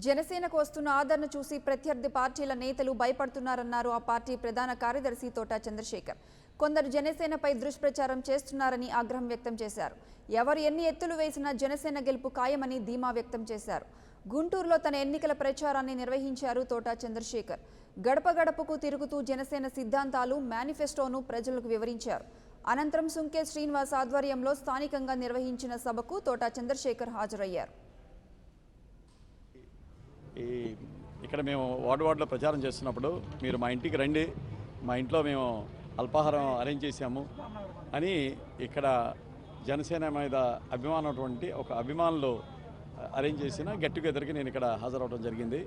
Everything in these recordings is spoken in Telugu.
జనసేనకు వస్తున్న ఆదరణ చూసి ప్రత్యర్థి పార్టీల నేతలు భయపడుతున్నారన్నారు ఆ పార్టీ ప్రధాన కార్యదర్శి తోట చంద్రశేఖర్. కొందరు జనసేనపై దుష్ప్రచారం చేస్తున్నారని ఆగ్రహం వ్యక్తం చేశారు. ఎవరు ఎన్ని ఎత్తులు వేసినా జనసేన గెలుపు ఖాయమని ధీమా వ్యక్తం చేశారు. గుంటూరులో తన ఎన్నికల ప్రచారాన్ని నిర్వహించారు తోట చంద్రశేఖర్. గడప గడపకు తిరుగుతూ జనసేన సిద్ధాంతాలు, మేనిఫెస్టోను ప్రజలకు వివరించారు. అనంతరం సుంకే శ్రీనివాస్ ఆధ్వర్యంలో స్థానికంగా నిర్వహించిన సభకు తోట చంద్రశేఖర్ హాజరయ్యారు. ఇక్కడ మేము వార్డులో ప్రచారం చేస్తున్నప్పుడు మీరు మా ఇంటికి రండి, మా ఇంట్లో మేము అల్పాహారం అరేంజ్ చేశాము అని ఇక్కడ జనసేన మీద అభిమానటువంటి ఒక అభిమానులు అరేంజ్ చేసిన గెట్ టుగెదర్కి నేను ఇక్కడ హాజరవడం జరిగింది.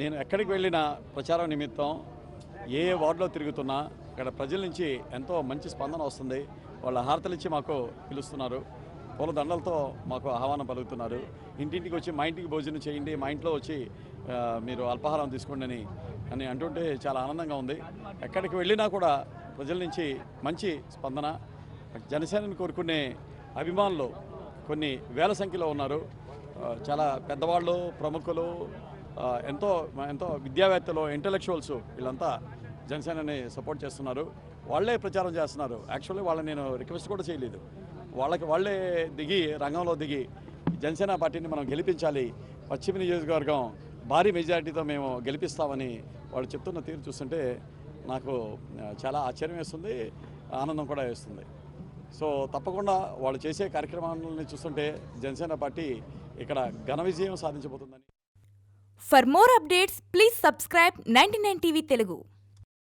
నేను ఎక్కడికి వెళ్ళిన ప్రచారం నిమిత్తం ఏ వార్డులో తిరుగుతున్నా ఇక్కడ ప్రజల నుంచి ఎంతో మంచి స్పందన వస్తుంది. వాళ్ళ హారతలిచ్చి మాకు పిలుస్తున్నారు, పూల దండలతో మాకు ఆహ్వానం పలుకుతున్నారు. ఇంటింటికి వచ్చి మా ఇంటికి భోజనం చేయండి, మా ఇంట్లో వచ్చి మీరు అల్పాహారం తీసుకోండి అని అంటుంటే చాలా ఆనందంగా ఉంది. ఎక్కడికి వెళ్ళినా కూడా ప్రజల నుంచి మంచి స్పందన. జనసేనను కోరుకునే అభిమానులు కొన్ని వేల సంఖ్యలో ఉన్నారు. చాలా పెద్దవాళ్ళు, ప్రముఖులు, ఎంతో ఎంతో విద్యావేత్తలు, ఇంటలెక్చువల్స్ వీళ్ళంతా జనసేనని సపోర్ట్ చేస్తున్నారు. వాళ్ళే ప్రచారం చేస్తున్నారు. యాక్చువల్లీ వాళ్ళని నేను రిక్వెస్ట్ కూడా చేయలేదు. వాళ్ళే దిగి రంగంలో దిగి జనసేన పార్టీని మనం గెలిపించాలి, పశ్చిమ నియోజకవర్గం భారీ మెజారిటీతో మేము గెలిపిస్తామని వాళ్ళు చెప్తున్న తీరు చూస్తుంటే నాకు చాలా ఆశ్చర్యం వేస్తుంది, ఆనందం కూడా వేస్తుంది. సో తప్పకుండా వాళ్ళు చేసే కార్యక్రమాలని చూస్తుంటే జనసేన పార్టీ ఇక్కడ ఘన విజయం సాధించబోతుందని. For more updates please subscribe 99 TV Telugu.